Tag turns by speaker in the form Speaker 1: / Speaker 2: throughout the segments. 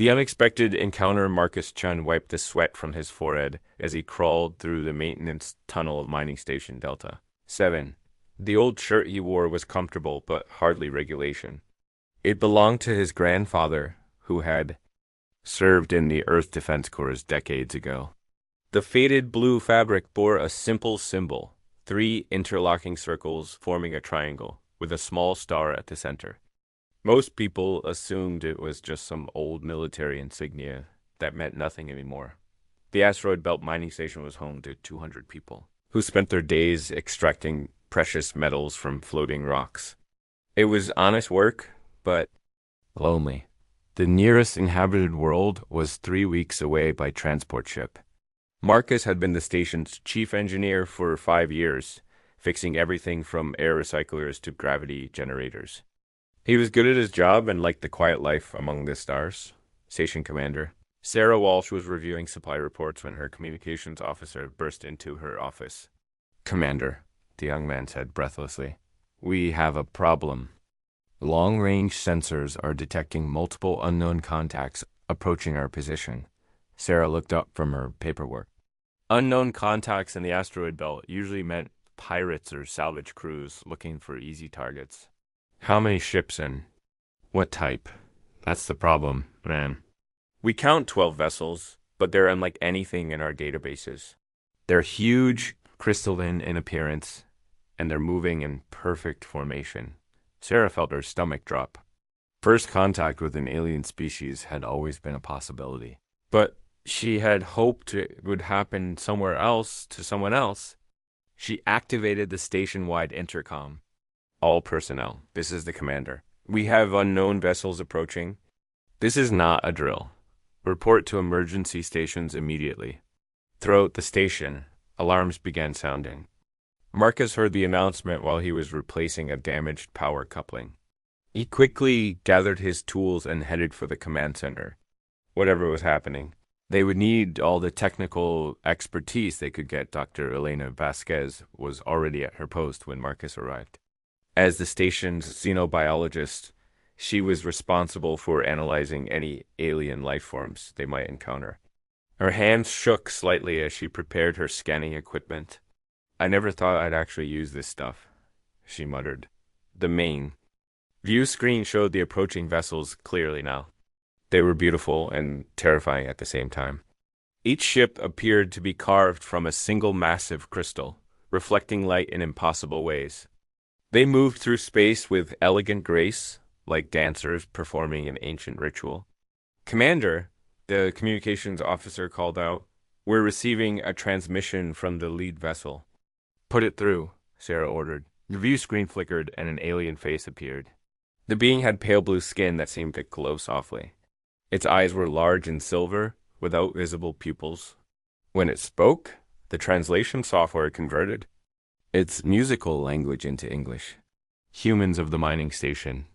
Speaker 1: The unexpected encounter Marcus Chun wiped the sweat from his forehead as he crawled through the maintenance tunnel of Mining Station Delta. 7. The old shirt he wore was comfortable but hardly regulation. It belonged to his grandfather, who had served in the Earth Defense Corps decades ago. The faded blue fabric bore a simple symbol, 3 interlocking circles forming a triangle, with a small star at the center. Most people assumed it was just some old military insignia that meant nothing anymore. The asteroid belt mining station was home to 200 people, who spent their days extracting precious metals from floating rocks. It was honest work, but lonely. The nearest inhabited world was 3 weeks away by transport ship. Marcus had been the station's chief engineer for 5 years, fixing everything from air recyclers to gravity generators. He was good at his job and liked the quiet life among the stars. Station commander Sarah Walsh was reviewing supply reports when her communications officer burst into her office. "Commander," the young man said breathlessly, "we have a problem. Long-range sensors are detecting multiple unknown contacts approaching our position." Sarah looked up from her paperwork. Unknown contacts in the asteroid belt usually meant pirates or salvage crews looking for easy targets. "How many ships and what type? That's the problem, man." "We count 12 vessels, but they're unlike anything in our databases. They're huge, crystalline in appearance, and they're moving in perfect formation." Sarah felt her stomach drop. First contact with an alien species had always been a possibility. But she had hoped it would happen somewhere else to someone else. She activated the station-wide intercom. "All personnel, this is the commander. We have unknown vessels approaching. This is not a drill. Report to emergency stations immediately." Throughout the station, alarms began sounding. Marcus heard the announcement while he was replacing a damaged power coupling. He quickly gathered his tools and headed for the command center. Whatever was happening, they would need all the technical expertise they could get. Dr. Elena Vasquez was already at her post when Marcus arrived. As the station's xenobiologist, she was responsible for analyzing any alien life forms they might encounter. Her hands shook slightly as she prepared her scanning equipment. "I never thought I'd actually use this stuff," she muttered. The main view screen showed the approaching vessels clearly now. They were beautiful and terrifying at the same time. Each ship appeared to be carved from a single massive crystal, reflecting light in impossible ways. They moved through space with elegant grace, like dancers performing an ancient ritual. "Commander," the communications officer called out, "we're receiving a transmission from the lead vessel." "Put it through," Sarah ordered. The view screen flickered and an alien face appeared. The being had pale blue skin that seemed to glow softly. Its eyes were large and silver, without visible pupils. When it spoke, the translation software converted its musical language into English. "Humans of the mining station,"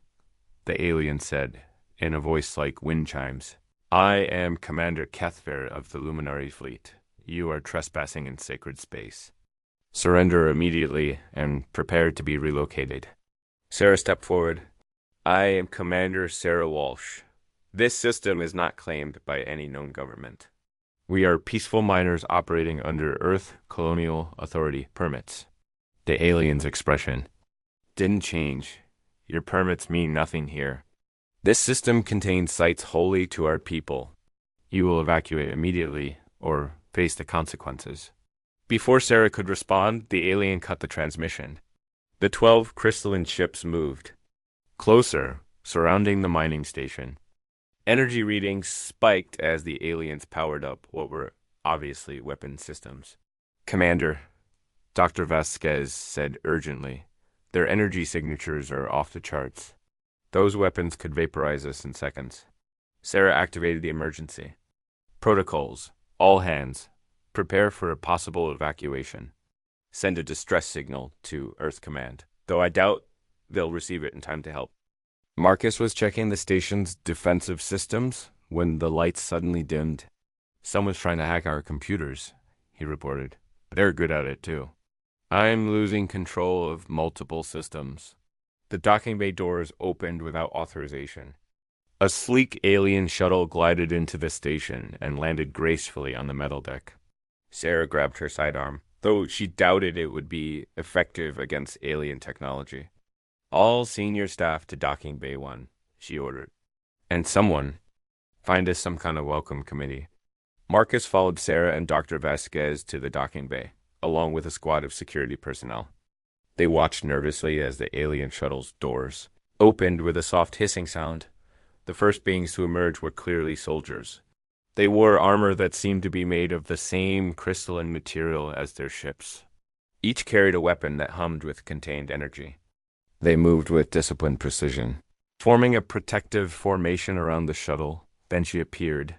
Speaker 1: the alien said, in a voice like wind chimes. "I am Commander Kethver of the Luminary Fleet. You are trespassing in sacred space. Surrender immediately and prepare to be relocated." Sarah stepped forward. "I am Commander Sarah Walsh. This system is not claimed by any known government. We are peaceful miners operating under Earth Colonial Authority permits." The alien's expression didn't change. "Your permits mean nothing here. This system contains sites holy to our people. You will evacuate immediately or face the consequences." Before Sarah could respond, the alien cut the transmission. The 12 crystalline ships moved closer, surrounding the mining station. Energy readings spiked as the aliens powered up what were obviously weapon systems. "Commander," Dr. Vasquez said urgently, "their energy signatures are off the charts. Those weapons could vaporize us in seconds." Sarah activated the emergency. "Protocols. All hands. Prepare for a possible evacuation. Send a distress signal to Earth Command, though I doubt they'll receive it in time to help." Marcus was checking the station's defensive systems when the lights suddenly dimmed. "Someone's trying to hack our computers," he reported. "They're good at it, too." "I'm losing control of multiple systems." The docking bay doors opened without authorization. A sleek alien shuttle glided into the station and landed gracefully on the metal deck. Sarah grabbed her sidearm, though she doubted it would be effective against alien technology. All senior staff to Docking Bay 1, she ordered. And someone, find us some kind of welcome committee. Marcus followed Sarah and Dr. Vasquez to the docking bay, along with a squad of security personnel. They watched nervously as the alien shuttle's doors opened with a soft hissing sound. The first beings to emerge were clearly soldiers. They wore armor that seemed to be made of the same crystalline material as their ships. Each carried a weapon that hummed with contained energy. They moved with disciplined precision, forming a protective formation around the shuttle. Then she appeared.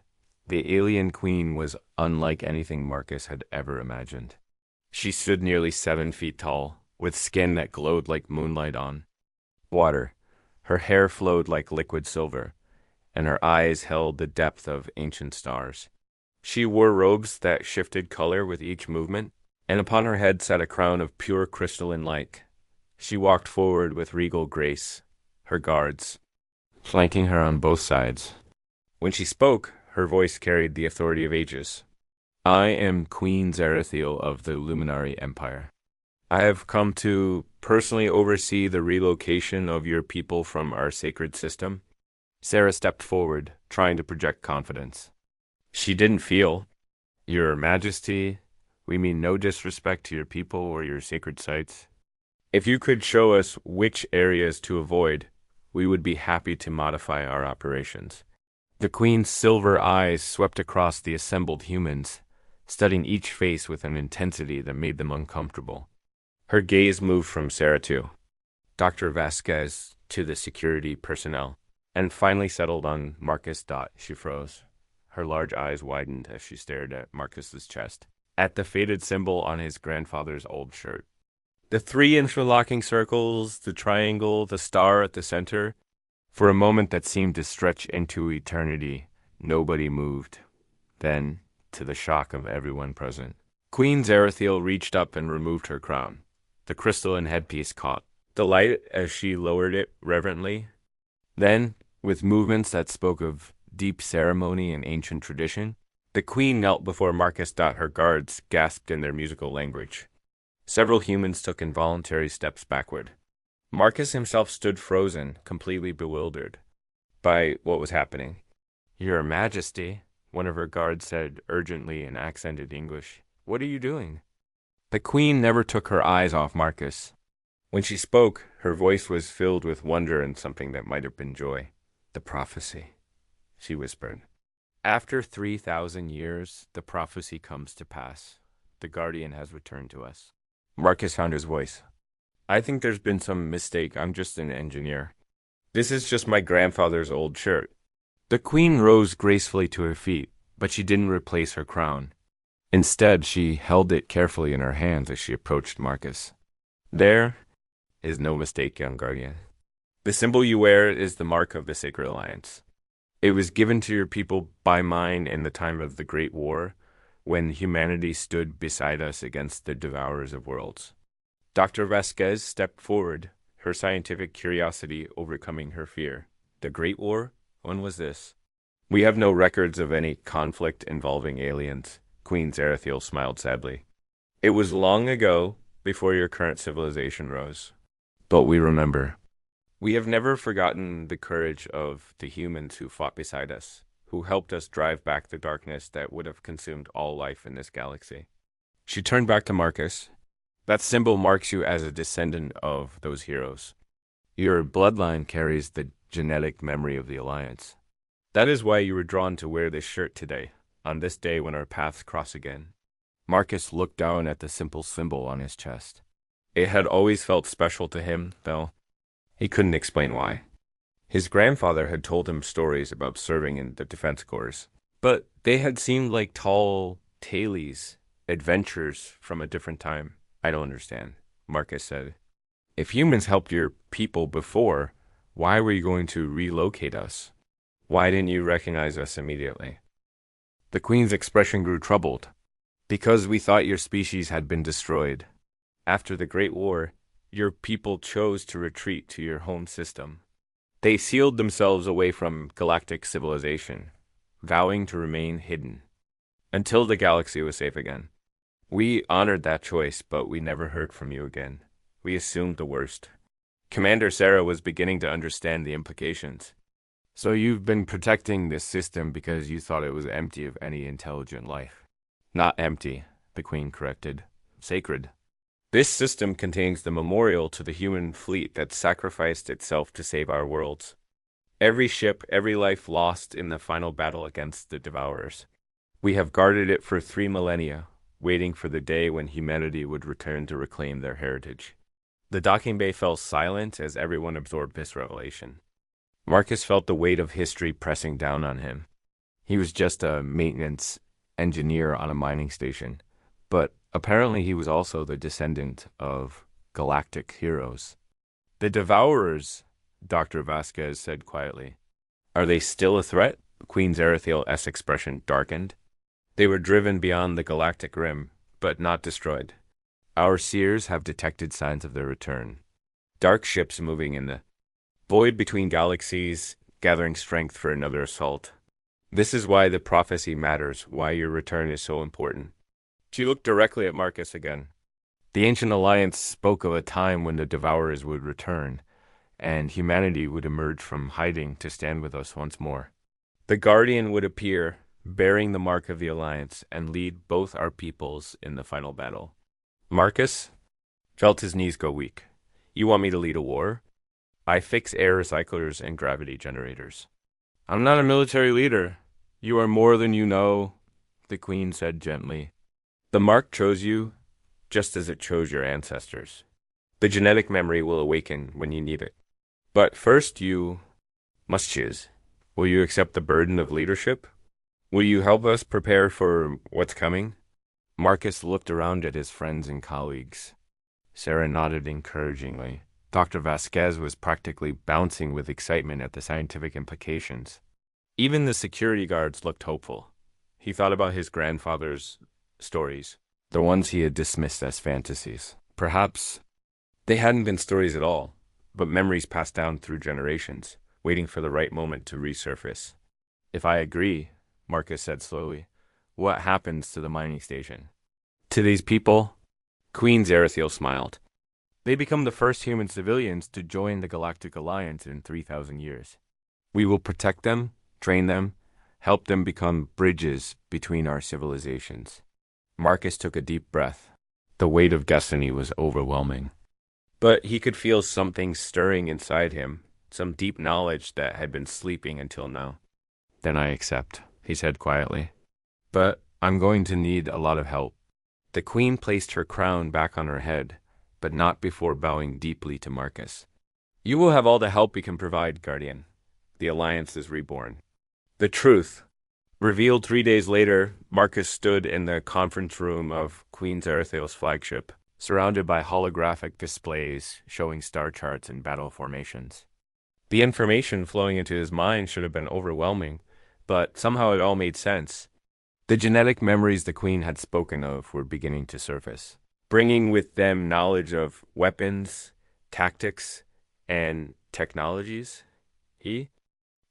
Speaker 1: The alien queen was unlike anything Marcus had ever imagined. She stood nearly 7 feet tall, with skin that glowed like moonlight on water. Her hair flowed like liquid silver, and her eyes held the depth of ancient stars. She wore robes that shifted color with each movement, and upon her head sat a crown of pure crystalline light. She walked forward with regal grace, her guards flanking her on both sides. When she spoke, her voice carried the authority of ages. I am Queen Zarathiel of the Luminary Empire. I have come to personally oversee the relocation of your people from our sacred system. Sarah stepped forward, trying to project confidence. She didn't feel. Your Majesty, we mean no disrespect to your people or your sacred sites. If you could show us which areas to avoid, we would be happy to modify our operations. The Queen's silver eyes swept across the assembled humans, studying each face with an intensity that made them uncomfortable. Her gaze moved from Sarah to Dr. Vasquez to the security personnel, and finally settled on Marcus. She froze. Her large eyes widened as she stared at Marcus's chest, at the faded symbol on his grandfather's old shirt. The 3 interlocking circles, the triangle, the star at the center. For a moment that seemed to stretch into eternity, nobody moved. Then, to the shock of everyone present, Queen Zarathiel reached up and removed her crown. The crystalline headpiece caught the light as she lowered it reverently. Then, with movements that spoke of deep ceremony and ancient tradition, the queen knelt before Marcus. Her guards gasped in their musical language. Several humans took involuntary steps backward. Marcus himself stood frozen, completely bewildered by what was happening. Your Majesty, one of her guards said urgently in accented English, what are you doing? The queen never took her eyes off Marcus. When she spoke, her voice was filled with wonder and something that might have been joy. The prophecy, she whispered. After 3,000 years, the prophecy comes to pass. The guardian has returned to us. Marcus found his voice. I think there's been some mistake. I'm just an engineer. This is just my grandfather's old shirt. The queen rose gracefully to her feet, but she didn't replace her crown. Instead, she held it carefully in her hands as she approached Marcus. There is no mistake, young guardian. The symbol you wear is the mark of the Sacred Alliance. It was given to your people by mine in the time of the Great War, when humanity stood beside us against the devourers of worlds. Dr. Vasquez stepped forward, her scientific curiosity overcoming her fear. The Great War? When was this? We have no records of any conflict involving aliens. Queen Zarathiel smiled sadly. It was long ago, before your current civilization rose. But we remember. We have never forgotten the courage of the humans who fought beside us, who helped us drive back the darkness that would have consumed all life in this galaxy. She turned back to Marcus. That symbol marks you as a descendant of those heroes. Your bloodline carries the genetic memory of the Alliance. That is why you were drawn to wear this shirt today, on this day when our paths cross again. Marcus looked down at the simple symbol on his chest. It had always felt special to him, though. He couldn't explain why. His grandfather had told him stories about serving in the defense corps, but they had seemed like tall tales, adventures from a different time. I don't understand, Marcus said. If humans helped your people before, why were you going to relocate us? Why didn't you recognize us immediately? The queen's expression grew troubled. Because we thought your species had been destroyed. After the Great War, your people chose to retreat to your home system. They sealed themselves away from galactic civilization, vowing to remain hidden until the galaxy was safe again. We honored that choice, but we never heard from you again. We assumed the worst. Commander Sarah was beginning to understand the implications. So you've been protecting this system because you thought it was empty of any intelligent life. Not empty, the Queen corrected. Sacred. This system contains the memorial to the human fleet that sacrificed itself to save our worlds. Every ship, every life lost in the final battle against the Devourers. We have guarded it for 3 millennia, waiting for the day when humanity would return to reclaim their heritage. The docking bay fell silent as everyone absorbed this revelation. Marcus felt the weight of history pressing down on him. He was just a maintenance engineer on a mining station, but apparently he was also the descendant of galactic heroes. The Devourers, Dr. Vasquez said quietly. Are they still a threat? Queen Zarathiel's expression darkened. They were driven beyond the galactic rim, but not destroyed. Our seers have detected signs of their return. Dark ships moving in the void between galaxies, gathering strength for another assault. This is why the prophecy matters, why your return is so important. She looked directly at Marcus again. The Ancient Alliance spoke of a time when the Devourers would return, and humanity would emerge from hiding to stand with us once more. The Guardian would appear, bearing the mark of the Alliance, and lead both our peoples in the final battle. Marcus felt his knees go weak. You want me to lead a war? I fix air recyclers and gravity generators. I'm not a military leader. You are more than you know, the Queen said gently. The mark chose you, just as it chose your ancestors. The genetic memory will awaken when you need it. But first you must choose. Will you accept the burden of leadership? Will you help us prepare for what's coming? Marcus looked around at his friends and colleagues. Sarah nodded encouragingly. Dr. Vasquez was practically bouncing with excitement at the scientific implications. Even the security guards looked hopeful. He thought about his grandfather's stories, the ones he had dismissed as fantasies. Perhaps they hadn't been stories at all, but memories passed down through generations, waiting for the right moment to resurface. If I agree, Marcus said slowly, what happens to the mining station? To these people? Queen Zarathiel smiled. They become the first human civilians to join the Galactic Alliance in 3,000 years. We will protect them, train them, help them become bridges between our civilizations. Marcus took a deep breath. The weight of destiny was overwhelming. But he could feel something stirring inside him, some deep knowledge that had been sleeping until now. Then I accept, he said quietly. But I'm going to need a lot of help. The Queen placed her crown back on her head, but not before bowing deeply to Marcus. You will have all the help we can provide, Guardian. The Alliance is reborn. The truth. Revealed 3 days later, Marcus stood in the conference room of Queen Zarathiel's flagship, surrounded by holographic displays showing star charts and battle formations. The information flowing into his mind should have been overwhelming, but somehow it all made sense. The genetic memories the Queen had spoken of were beginning to surface, bringing with them knowledge of weapons, tactics, and technologies. He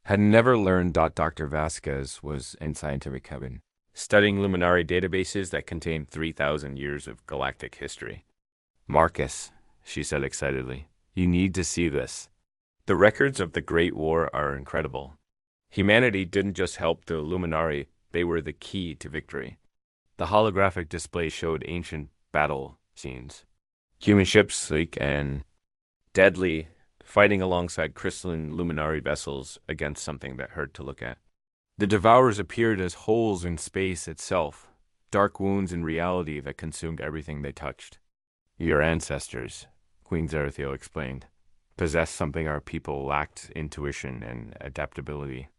Speaker 1: had never learned that Dr. Vasquez was in scientific heaven, studying Luminari databases that contained 3,000 years of galactic history. Marcus, she said excitedly, you need to see this. The records of the Great War are incredible. Humanity didn't just help the Luminari, they were the key to victory. The holographic display showed ancient battle scenes. Human ships, sleek and deadly, fighting alongside crystalline Luminari vessels against something that hurt to look at. The Devourers appeared as holes in space itself, dark wounds in reality that consumed everything they touched. Your ancestors, Queen Zarathiel explained, possessed something our people lacked: intuition and adaptability.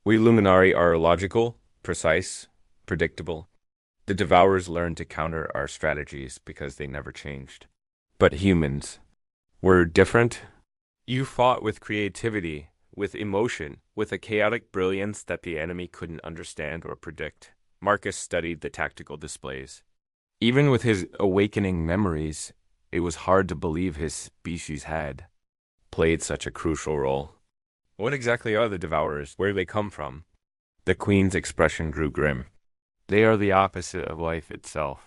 Speaker 1: We Luminari are logical, precise, predictable. The Devourers learned to counter our strategies because they never changed. But humans were different. You fought with creativity, with emotion, with a chaotic brilliance that the enemy couldn't understand or predict. Marcus studied the tactical displays. Even with his awakening memories, it was hard to believe his species had played such a crucial role. What exactly are the Devourers? Where do they come from? The Queen's expression grew grim. They are the opposite of life itself.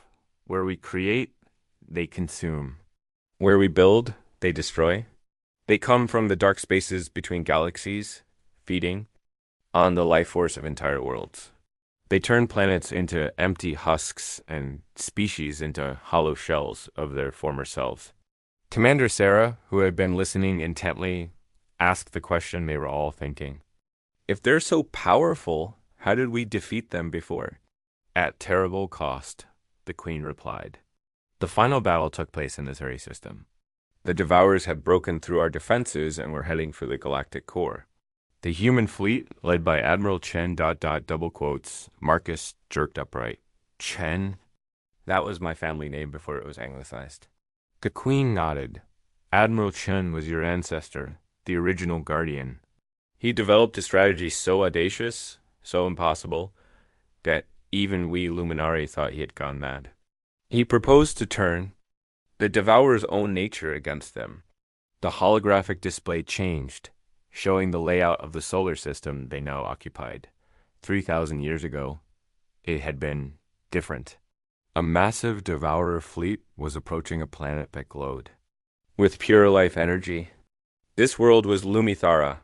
Speaker 1: Where we create, they consume. Where we build, they destroy. They come from the dark spaces between galaxies, feeding on the life force of entire worlds. They turn planets into empty husks and species into hollow shells of their former selves. Commander Sarah, who had been listening intently, asked the question they were all thinking. If they're so powerful, how did we defeat them before? At terrible cost, the Queen replied. The final battle took place in this very system. The Devourers had broken through our defenses and were heading for the galactic core. The human fleet, led by Admiral Chen ... double quotes, Marcus jerked upright. Chen? That was my family name before it was anglicized. The Queen nodded. Admiral Chen was your ancestor, the original Guardian. He developed a strategy so audacious, so impossible, that even we Luminari thought he had gone mad. He proposed to turn the Devourer's own nature against them. The holographic display changed, showing the layout of the solar system they now occupied. 3,000 years ago, it had been different. A massive Devourer fleet was approaching a planet that glowed with pure life energy. This world was Lumithara,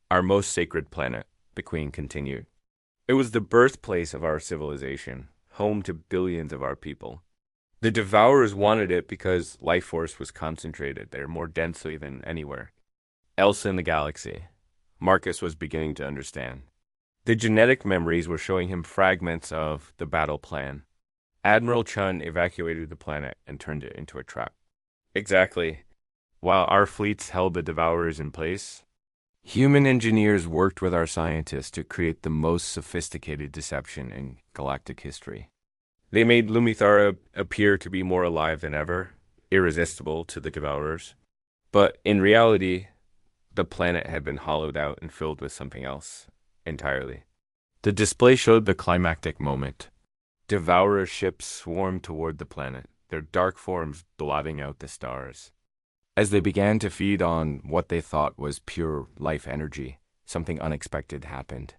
Speaker 1: our most sacred planet, the Queen continued. It was the birthplace of our civilization, home to billions of our people. The Devourers wanted it because life force was concentrated there more densely than anywhere else in the galaxy. Marcus was beginning to understand. The genetic memories were showing him fragments of the battle plan. Admiral Chun evacuated the planet and turned it into a trap. Exactly. While our fleets held the Devourers in place, human engineers worked with our scientists to create the most sophisticated deception in galactic history. They made Lumithara appear to be more alive than ever, irresistible to the Devourers. But in reality, the planet had been hollowed out and filled with something else entirely. The display showed the climactic moment. Devourer ships swarmed toward the planet, their dark forms blotting out the stars. As they began to feed on what they thought was pure life energy, something unexpected happened.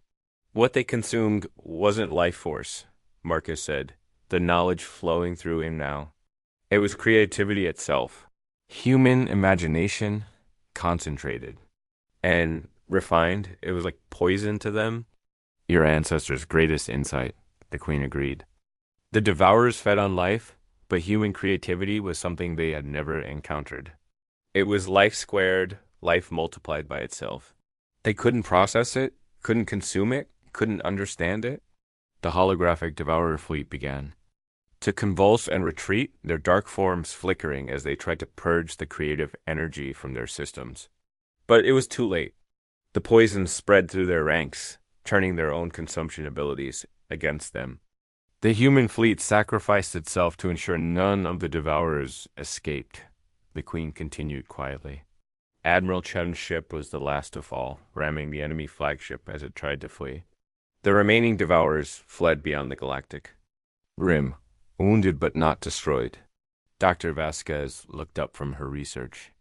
Speaker 1: What they consumed wasn't life force, Marcus said, the knowledge flowing through him now. It was creativity itself. Human imagination, concentrated and refined. It was like poison to them. Your ancestors' greatest insight, the Queen agreed. The Devourers fed on life, but human creativity was something they had never encountered. It was life squared, life multiplied by itself. They couldn't process it, couldn't consume it, couldn't understand it. The holographic Devourer fleet began to convulse and retreat, their dark forms flickering as they tried to purge the creative energy from their systems. But it was too late. The poison spread through their ranks, turning their own consumption abilities against them. The human fleet sacrificed itself to ensure none of the Devourers escaped, the Queen continued quietly. Admiral Chen's ship was the last to fall, ramming the enemy flagship as it tried to flee. The remaining Devourers fled beyond the galactic rim, wounded but not destroyed. Dr. Vasquez looked up from her research.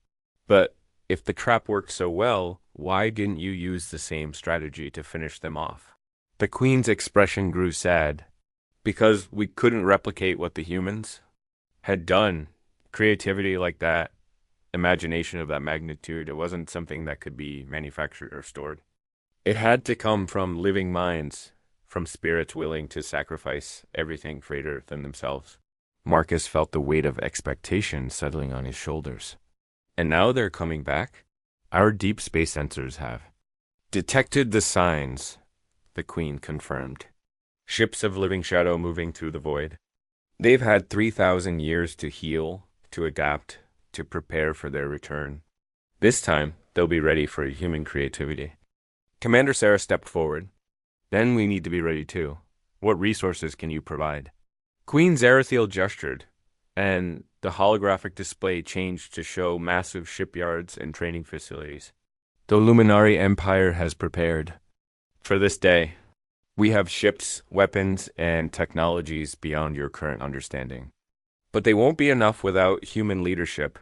Speaker 1: But if the trap worked so well, why didn't you use the same strategy to finish them off? The Queen's expression grew sad. Because we couldn't replicate what the humans had done. Creativity like that, imagination of that magnitude, it wasn't something that could be manufactured or stored. It had to come from living minds, from spirits willing to sacrifice everything greater than themselves. Marcus felt the weight of expectation settling on his shoulders. And now they're coming back? Our deep space sensors have detected the signs, the Queen confirmed. Ships of living shadow moving through the void. They've had 3,000 years to heal, to adapt, to prepare for their return. This time, they'll be ready for human creativity. Commander Sarah stepped forward. Then we need to be ready too. What resources can you provide? Queen Zarathiel gestured, and the holographic display changed to show massive shipyards and training facilities. The Luminari Empire has prepared for this day. We have ships, weapons, and technologies beyond your current understanding. But they won't be enough without human leadership.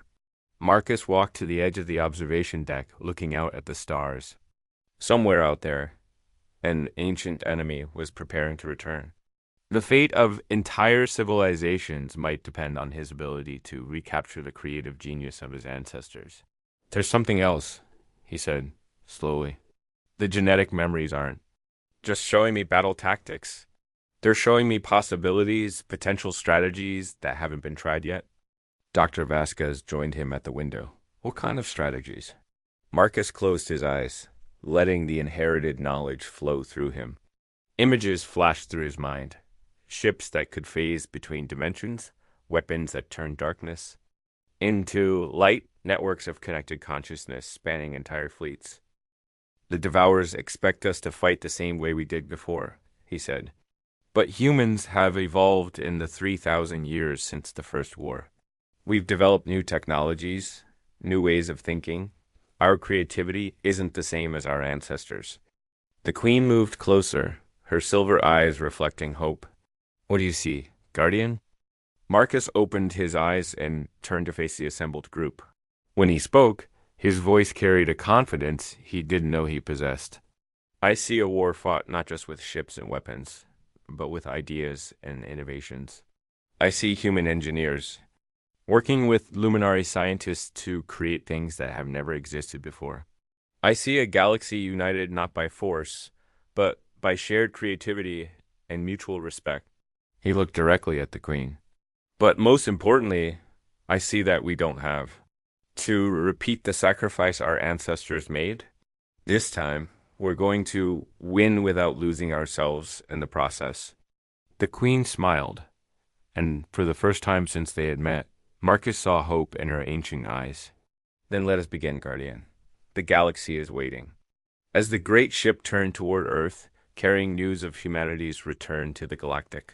Speaker 1: Marcus walked to the edge of the observation deck, looking out at the stars. Somewhere out there, an ancient enemy was preparing to return. The fate of entire civilizations might depend on his ability to recapture the creative genius of his ancestors. There's something else, he said, slowly. The genetic memories aren't just showing me battle tactics. They're showing me possibilities, potential strategies that haven't been tried yet. Dr. Vasquez joined him at the window. What kind of strategies? Marcus closed his eyes, letting the inherited knowledge flow through him. Images flashed through his mind. Ships that could phase between dimensions, weapons that turned darkness into light, networks of connected consciousness spanning entire fleets. The Devourers expect us to fight the same way we did before, he said. But humans have evolved in the 3,000 years since the First War. We've developed new technologies, new ways of thinking. Our creativity isn't the same as our ancestors. The Queen moved closer, her silver eyes reflecting hope. What do you see, Guardian? Marcus opened his eyes and turned to face the assembled group. When he spoke, his voice carried a confidence he didn't know he possessed. I see a war fought not just with ships and weapons, but with ideas and innovations. I see human engineers working with luminary scientists to create things that have never existed before. I see a galaxy united not by force, but by shared creativity and mutual respect. He looked directly at the Queen. But most importantly, I see that we don't have to repeat the sacrifice our ancestors made. This time, we're going to win without losing ourselves in the process. The Queen smiled, and for the first time since they had met, Marcus saw hope in her ancient eyes. Then let us begin, Guardian. The galaxy is waiting. As the great ship turned toward Earth, carrying news of humanity's return to the Galactic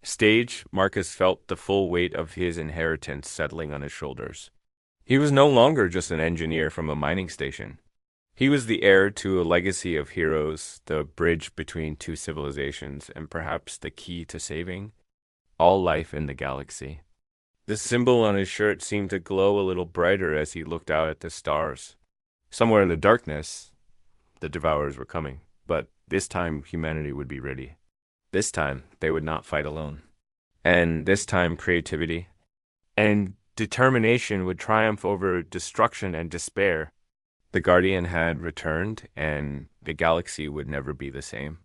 Speaker 1: stage, Marcus felt the full weight of his inheritance settling on his shoulders. He was no longer just an engineer from a mining station. He was the heir to a legacy of heroes, the bridge between two civilizations, and perhaps the key to saving all life in the galaxy. The symbol on his shirt seemed to glow a little brighter as he looked out at the stars. Somewhere in the darkness, the Devourers were coming, but this time humanity would be ready. This time, they would not fight alone. And this time, creativity and determination would triumph over destruction and despair. The Guardian had returned, and the galaxy would never be the same.